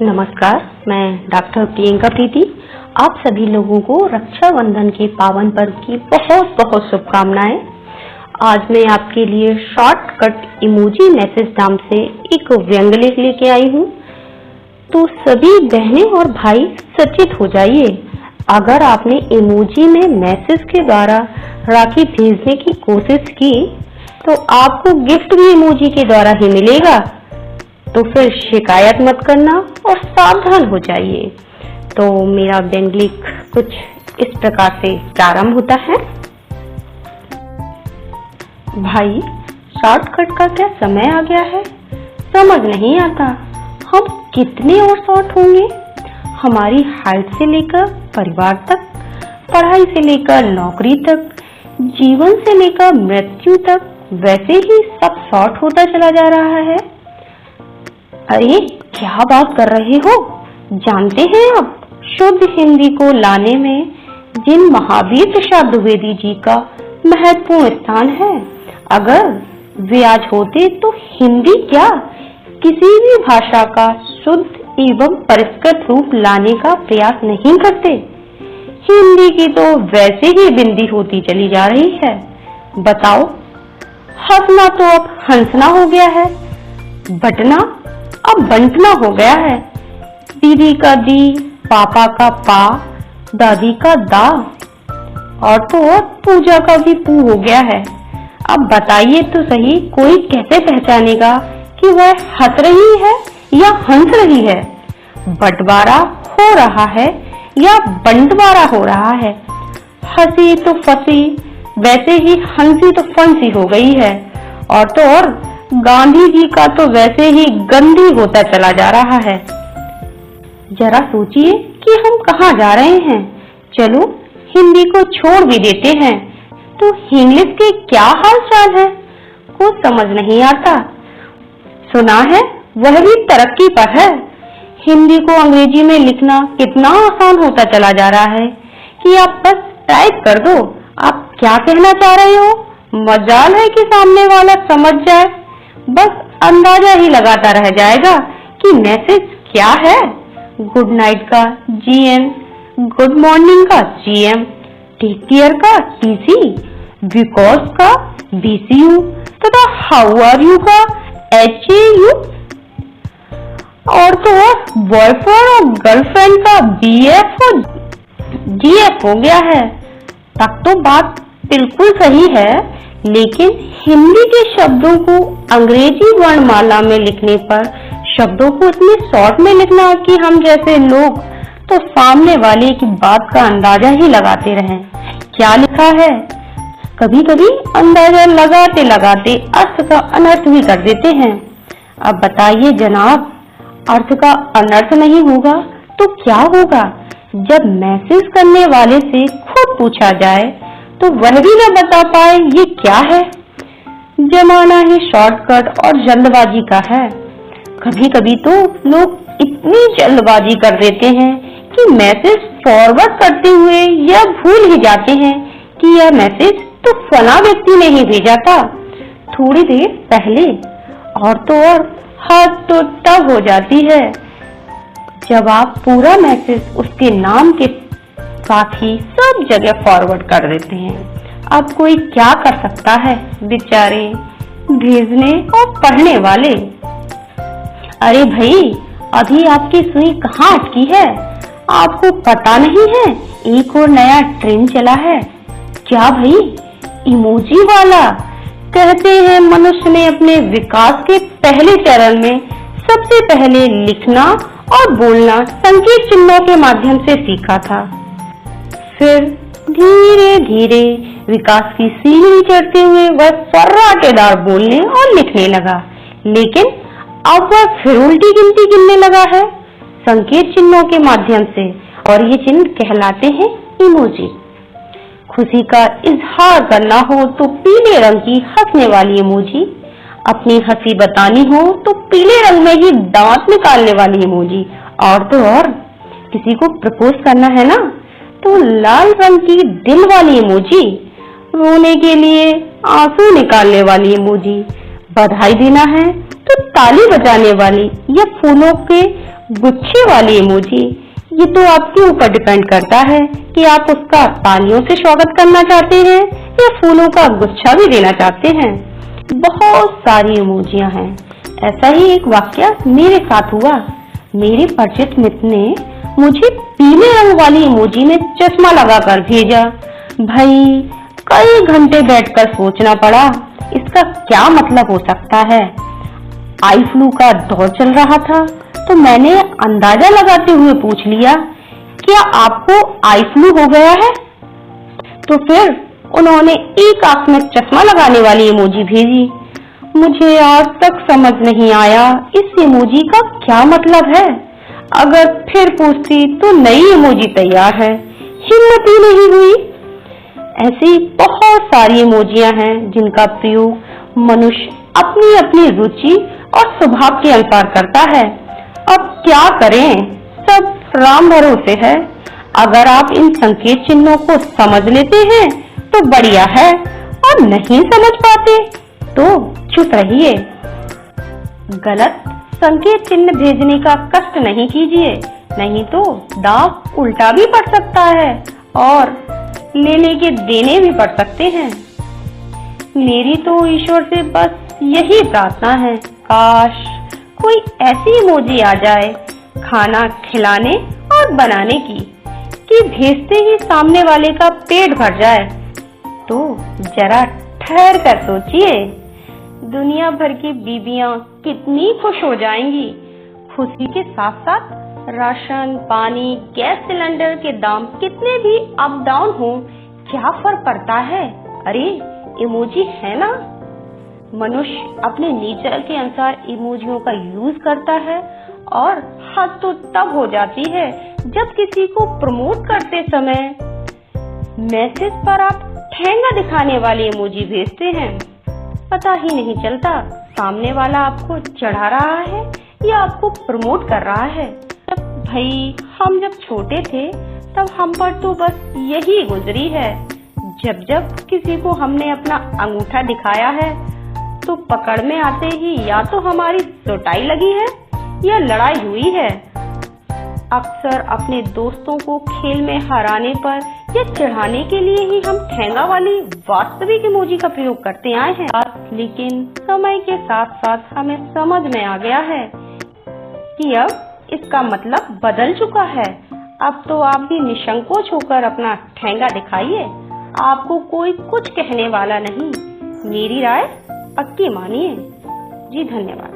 नमस्कार, मैं डॉक्टर प्रियंका प्रीति। आप सभी लोगों को रक्षाबंधन के पावन पर्व की बहुत बहुत शुभकामनाएं। आज मैं आपके लिए शॉर्टकट इमोजी मैसेज नाम से एक व्यंग लेख लेके आई हूँ। तो सभी बहनें और भाई सचेत हो जाइए। अगर आपने इमोजी में मैसेज के द्वारा राखी भेजने की कोशिश की तो आपको गिफ्ट भी इमोजी के द्वारा ही मिलेगा। तो फिर शिकायत मत करना और सावधान हो जाइए। तो मेरा व्यंग लेख कुछ इस प्रकार से प्रारंभ होता है। भाई, शॉर्टकट का क्या समय आ गया है? समझ नहीं आता हम कितने और शॉर्ट होंगे। हमारी हाइट से लेकर परिवार तक, पढ़ाई से लेकर नौकरी तक, जीवन से लेकर मृत्यु तक, वैसे ही सब शॉर्ट होता चला जा रहा है। अरे क्या बात कर रहे हो? जानते हैं आप शुद्ध हिंदी को लाने में जिन महावीर प्रसाद द्विवेदी जी का महत्वपूर्ण स्थान है, अगर वे आज होते तो हिंदी क्या किसी भी भाषा का शुद्ध एवं परिष्कृत रूप लाने का प्रयास नहीं करते। हिंदी की तो वैसे ही बिंदी होती चली जा रही है। बताओ, हंसना तो अब हंसना हो गया है, बटना अब बंटना हो गया है। दीदी का दी, पापा का पा, दादी का दा, और तो और पूजा का भी पू हो गया है। अब बताइए तो सही, कोई कैसे पहचानेगा कि वह हंस रही है या हंस रही है? बंटवारा हो रहा है या बंटवारा हो रहा है? हंसी तो फंसी, वैसे ही हंसी तो फंसी हो गई है। और तो और गांधी जी का तो वैसे ही गंदी होता चला जा रहा है। जरा सोचिए कि हम कहाँ जा रहे हैं। चलो हिंदी को छोड़ भी देते हैं तो इंग्लिश के क्या हाल चाल है, कुछ समझ नहीं आता। सुना है वह भी तरक्की पर है। हिंदी को अंग्रेजी में लिखना कितना आसान होता चला जा रहा है कि आप बस टाइप कर दो आप क्या कहना चाह रहे हो। मजाल है कि सामने वाला समझ जाए, बस अंदाजा ही लगाता रह जाएगा कि मैसेज क्या है। गुड नाइट का GN, गुड मॉर्निंग का GM, टेक केयर का TC, बिकॉज का BCU तथा हाउ आर यू का HAU, और तो बॉयफ्रेंड और गर्लफ्रेंड का BF और GF हो गया है। तब तो बात बिल्कुल सही है, लेकिन हिंदी के शब्दों को अंग्रेजी वर्णमाला में लिखने पर शब्दों को इतने शॉर्ट में लिखना कि हम जैसे लोग तो सामने वाले की बात का अंदाजा ही लगाते रहें क्या लिखा है। कभी कभी अंदाजा लगाते लगाते अर्थ का अनर्थ भी कर देते हैं। अब बताइए जनाब, अर्थ का अनर्थ नहीं होगा तो क्या होगा? जब मैसेज करने वाले से खुद पूछा जाए तो वह भी न बता पाए ये क्या है। जमाना ही शॉर्टकट और जल्दबाजी का है। कभी कभी तो लोग इतनी जल्दबाजी कर देते हैं कि मैसेज फॉरवर्ड करते हुए यह भूल ही जाते हैं कि यह मैसेज तो फला व्यक्ति ने ही भेजा था थोड़ी देर पहले। और तो और हद तो तब हो जाती है जब आप पूरा मैसेज उसके नाम के साथ ही सब जगह फॉरवर्ड कर देते हैं। अब कोई क्या कर सकता है, बेचारे भेजने और पढ़ने वाले। अरे भाई, अभी आपकी सुई कहाँ अटकी है? आपको पता नहीं है एक और नया ट्रेंड चला है क्या भाई? इमोजी वाला। कहते हैं मनुष्य ने अपने विकास के पहले चरण में सबसे पहले लिखना और बोलना संकेत चिन्हों के माध्यम से सीखा था। फिर धीरे धीरे विकास की सीढ़ी चढ़ते हुए वह फर्राटेदार बोलने और लिखने लगा, लेकिन अब वह फिर उल्टी गिनती गिनने लगा है संकेत चिन्हों के माध्यम से, और ये चिन्ह कहलाते हैं इमोजी। खुशी का इजहार करना हो तो पीले रंग की हंसने वाली इमोजी, अपनी हंसी बतानी हो तो पीले रंग में ही दांत निकालने वाली इमोजी, और तो और किसी को प्रपोज करना है ना तो लाल रंग की दिल वाली इमोजी, रोने के लिए आंसू निकालने वाली इमोजी, बधाई देना है तो ताली बजाने वाली या फूलों के गुच्छे वाली इमोजी, ये तो आपके ऊपर डिपेंड करता है कि आप उसका तालियों से स्वागत करना चाहते हैं या फूलों का गुच्छा भी देना चाहते हैं। बहुत सारी इमोजियां हैं। ऐसा ही एक वाकया मेरे साथ हुआ। मेरे परिचित मित्र ने मुझे पीले रंग वाली इमोजी में चश्मा लगाकर भेजा। भाई, कई घंटे बैठकर सोचना पड़ा इसका क्या मतलब हो सकता है। आई फ्लू का दौर चल रहा था तो मैंने अंदाजा लगाते हुए पूछ लिया, क्या आपको आई फ्लू हो गया है? तो फिर उन्होंने एक आंख में चश्मा लगाने वाली इमोजी भेजी। मुझे आज तक समझ नहीं आया इस इमोजी का क्या मतलब है। अगर फिर पूछती तो नई इमोजी तैयार है, हिम्मत ही नहीं हुई। ऐसी बहुत सारी इमोजियां हैं जिनका प्रयोग मनुष्य अपनी अपनी रुचि और स्वभाव के अनुसार करता है। अब क्या करें, सब राम भरोसे है। अगर आप इन संकेत चिन्हों को समझ लेते हैं तो बढ़िया है, और नहीं समझ पाते तो चुप रहिए। गलत संकेत चिन्ह भेजने का कष्ट नहीं कीजिए, नहीं तो दांव उल्टा भी पड़ सकता है और लेने के देने भी पड़ सकते हैं। मेरी तो ईश्वर से बस यही प्रार्थना है, काश कोई ऐसी इमोजी आ जाए खाना खिलाने और बनाने की कि भेजते ही सामने वाले का पेट भर जाए। तो जरा ठहर कर सोचिए, दुनिया भर की बीबियां कितनी खुश हो जाएंगी। खुशी के साथ साथ राशन, पानी, गैस सिलेंडर के दाम कितने भी अप डाउन हो, क्या फर्क पड़ता है। अरे इमोजी है ना। मनुष्य अपने नेचर के अनुसार इमोजियों का यूज करता है, और हद तो तब हो जाती है जब किसी को प्रमोट करते समय मैसेज पर आप ठेंगा दिखाने वाली इमोजी भेजते हैं। पता ही नहीं चलता सामने वाला आपको चढ़ा रहा है या आपको प्रमोट कर रहा है। भाई, हम जब छोटे थे तब हम पर तो बस यही गुजरी है। जब जब किसी को हमने अपना अंगूठा दिखाया है तो पकड़ में आते ही या तो हमारी लुटाई लगी है या लड़ाई हुई है। अक्सर अपने दोस्तों को खेल में हराने पर या चढ़ाने के लिए ही हम ठेंगा वाली वास्तविक इमोजी का प्रयोग करते आए हैं। लेकिन समय के साथ साथ हमें समझ में आ गया है कि अब इसका मतलब बदल चुका है। अब तो आप भी निसंकोच होकर अपना ठेंगा दिखाइए, आपको कोई कुछ कहने वाला नहीं। मेरी राय पक्की मानिए। जी धन्यवाद।